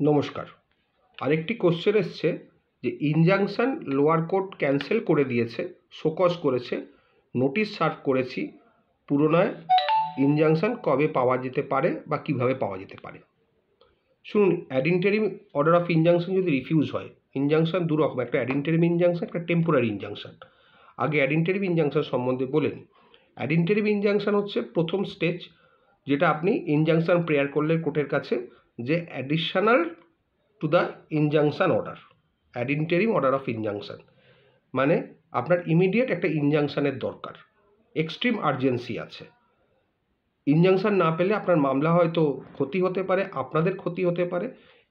নমস্কার। আরেকটি কোশ্চেন এসছে যে ইনজাংশন লোয়ার কোর্ট ক্যান্সেল করে দিয়েছে, শোকজ করেছে, নোটিশ সার্ভ করেছি, পুনরায় ইনজাংশন কবে পাওয়া যেতে পারে বা কিভাবে পাওয়া যেতে পারে। শুনুন, ad interim order of injunction যদি রিফিউজ হয়, ইনজাংশন দু রকম, একটা অ্যাড ইন্টারিম ইনজাংশন, একটা টেম্পোরারি ইনজাংশন। আগে অ্যাড ইন্টারিম ইনজাংশন সম্বন্ধে বলে নিই। অ্যাড ইন্টারিম ইনজাংশন হচ্ছে প্রথম স্টেজ, যেটা আপনি ইনজাংশন প্রেয়ার করলে কোর্টের কাছে যে additional to the injunction order, ad interim order of injunction, মানে আপনার ইমিডিয়েট একটা ইনজাংশনের দরকার, এক্সট্রিম আর্জেন্সি আছে। ইনজাংশন না পেলে আপনার মামলা হয়তো ক্ষতি হতে পারে, আপনাদের ক্ষতি হতে পারে,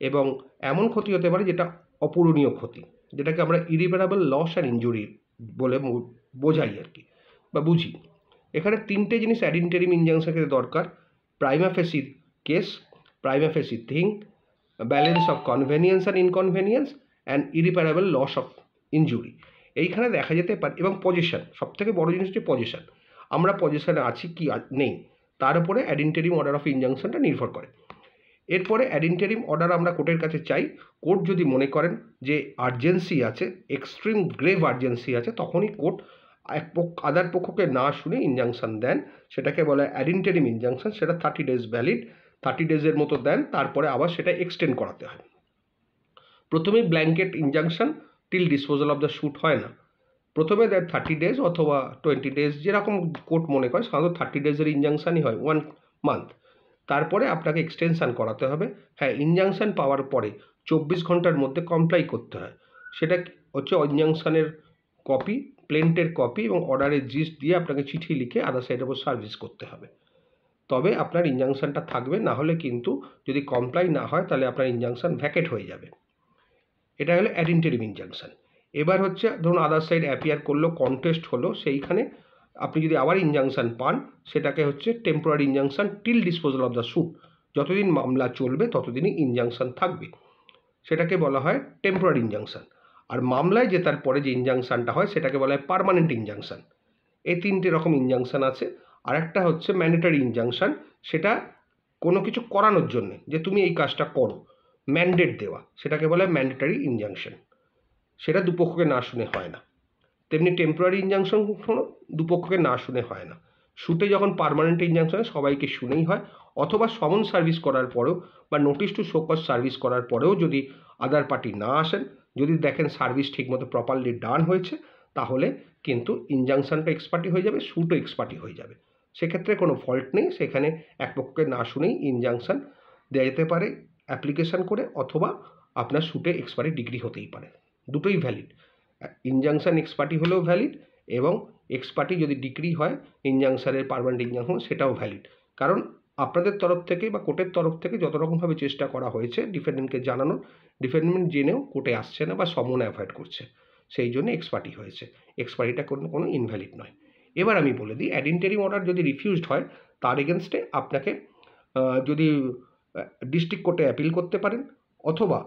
এবং এমন ক্ষতি হতে পারে যেটা অপূরণীয় ক্ষতি, যেটাকে আমরা ইরিপারেবল লস অ্যান্ড ইনজুরি বলে বোঝাই আর কি, বা বুঝি। এখানে তিনটে জিনিস অ্যাড ইন্টারিম ইনজাংশনের দরকার: prima facie case, prima facie thing, balance of convenience and inconvenience, and irreparable loss of injury. এইখানে দেখা যেতে পারে, এবং পজিশন, সবথেকে বড় জিনিস হচ্ছে পজিশন, আমরা পজিশনে আছি কি নেই, তার উপরে অ্যাড ইন্টারিম অর্ডার অফ ইনজাংশনটা নির্ভর করে। এরপরে অ্যাড ইন্টারিম অর্ডার আমরা কোর্টের কাছে চাই। কোর্ট যদি মনে করেন যে আর্জেন্সি আছে, এক্সট্রিম গ্রেভ আর্জেন্সি আছে, তখনই কোর্ট আদার পক্ষকে না শুনে ইনজাংশন দেন, সেটাকে বলে অ্যাড ইন্টারিম ইনজাংশন। সেটা 30 ডেজ ভ্যালিড, 30 ডেজের মতো দেন, তারপরে আবার সেটা এক্সটেন্ড করাতে হয়। প্রথমেই blanket injunction till disposal of the shoot হয় না, প্রথমে দেয় 30 ডেজ অথবা 20 ডেজ, যেরকম কোর্ট মনে করে। সাধারণত 30 ডেজের ইনজাংশনই হয়, 1 মান্থ। তারপরে আপনাকে এক্সটেনশান করাতে হবে। হ্যাঁ, ইনজাংশন পাওয়ার পরে 24 ঘন্টার মধ্যে কমপ্লাই করতে হয়। সেটা হচ্ছে ইনজাংশনের কপি, প্লেন্টের কপি এবং অর্ডারের জিস্ট দিয়ে আপনাকে চিঠি লিখে আদার সাইডের উপর সার্ভিস করতে হবে, তবে আপনার ইনজাংশনটা থাকবে। না হলে কিন্তু যদি কমপ্লাই না হয়, তাহলে আপনার ইনজাংশন ভ্যাকেট হয়ে যাবে। এটা হলো অ্যাড ইন্টারিম ইনজাংশন। এবার হচ্ছে ধরুন আদার সাইড অ্যাপিয়ার করলো, কন্টেস্ট হলো, সেইখানে আপনি যদি আবার ইনজাংশন পান, সেটাকে হচ্ছে temporary injunction till disposal of the suit. যতদিন মামলা চলবে ততদিনই ইনজাংশন থাকবে, সেটাকে বলা হয় টেম্পোরারি ইনজাংশন। আর মামলায় জেতার পরে যে ইনজাংশনটা হয়, সেটাকে বলা হয় পার্মানেন্ট ইনজাংশন। এই তিনটে রকম ইনজাংশন আছে। আর একটা হচ্ছে ম্যান্ডেটরি ইনজাংশন, সেটা কোনো কিছু করানোর জন্যে, যে তুমি এই কাজটা করো, ম্যান্ডেট দেওয়া, সেটাকে বলা হয় ম্যান্ডেটরি ইনজাংশন। সেটা দুপক্ষকে না শুনে হয় না। তেমনি টেম্পোরারি ইনজাংশন দুপক্ষকে না শুনে হয় না। শুটে যখন পার্মানেন্ট ইনজাংশনে সবাইকে শুনেই হয়, অথবা সমন সার্ভিস করার পরেও বা notice to show cause service করার পরেও যদি আদার পার্টি না আসেন, যদি দেখেন সার্ভিস ঠিকমতো প্রপারলি ডান হয়েছে, তাহলে কিন্তু ইনজাংশনটা এক্সপার্টি হয়ে যাবে, শুটও এক্সপার্টি হয়ে যাবে। সেক্ষেত্রে কোনো ফল্ট নেই, সেখানে এক পক্ষকে না শুনেই ইনজাংশন দেওয়া যেতে পারে অ্যাপ্লিকেশন করে, অথবা আপনার শুটে এক্সপার্টি ডিগ্রি হতেই পারে। দুটোই ভ্যালিড, ইনজাংশন এক্সপার্টি হলেও ভ্যালিড, এবং এক্সপার্টি যদি ডিগ্রি হয় ইনজাংশনের পার্মানেন্ট ইনজাংশন, সেটাও ভ্যালিড। কারণ আপনাদের তরফ থেকে বা কোর্টের তরফ থেকে যত রকমভাবে চেষ্টা করা হয়েছে ডিফেন্ডেন্টকে জানানোর, ডিফেন্ডেন্ট জেনেও কোর্টে আসছে না বা সমন অ্যাভয়েড করছে, সেই জন্য এক্সপার্টি হয়েছে। এক্সপার্টিটা কোনো ইনভ্যালিড নয়। এবার আমি বলে দিই, অ্যাড ইন্টারিম অর্ডার যদি রিফিউজড হয়, তার এগেনস্টে আপনাকে যদি ডিস্ট্রিক্ট কোর্টে অ্যাপিল করতে পারেন, অথবা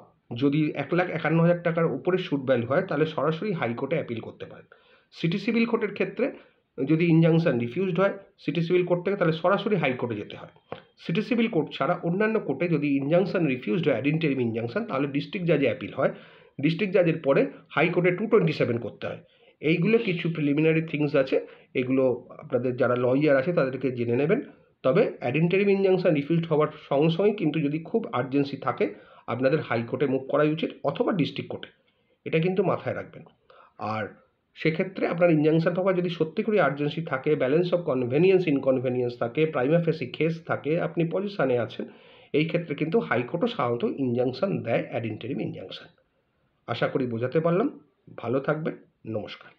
যদি 1,51,000 টাকার উপরে শুট ভ্যালু হয়, তাহলে সরাসরি হাইকোর্টে অ্যাপিল করতে পারেন। সিটি সিভিল কোর্টের ক্ষেত্রে যদি ইনজাংশন রিফিউজড হয় সিটি সিভিল কোর্ট থেকে, তাহলে সরাসরি হাইকোর্টে যেতে হয়। সিটি সিভিল কোর্ট ছাড়া অন্যান্য কোর্টে যদি ইনজাংশন রিফিউজড হয় অ্যাড ইন্টারিম ইনজাংশন, তাহলে ডিস্ট্রিক্ট জাজে অ্যাপিল হয়, ডিস্ট্রিক্ট জাজের পরে হাইকোর্টে 227 করতে হয়। এইগুলো কিছু প্রিলিমিনারি থিংস আছে, এগুলো আপনাদের যারা লয়ার আছে তাদেরকে জেনে নেবেন। তবে অ্যাড ইন্টারিম ইনজাংশন রিফিউজড হওয়ার সঙ্গে সঙ্গে কিন্তু যদি খুব আর্জেন্সি থাকে, আপনাদের হাইকোর্টে মুভ করাই উচিত, অথবা ডিস্ট্রিক্ট কোর্টে, এটা কিন্তু মাথায় রাখবেন। আর সেক্ষেত্রে আপনার ইনজাংশন পাওয়া যদি সত্যি করে আর্জেন্সি থাকে, ব্যালেন্স অফ কনভেনিয়েন্স ইনকনভেনিয়েন্স থাকে, প্রাইমা ফেসি কেস থাকে, আপনি পজিশনে আছেন, এই ক্ষেত্রে কিন্তু হাইকোর্টও সাধারণত ইনজাংশন দেয় অ্যাড ইন্টারিম ইনজাংশন। আশা করি বোঝাতে পারলাম। ভালো থাকবেন, নমস্কার।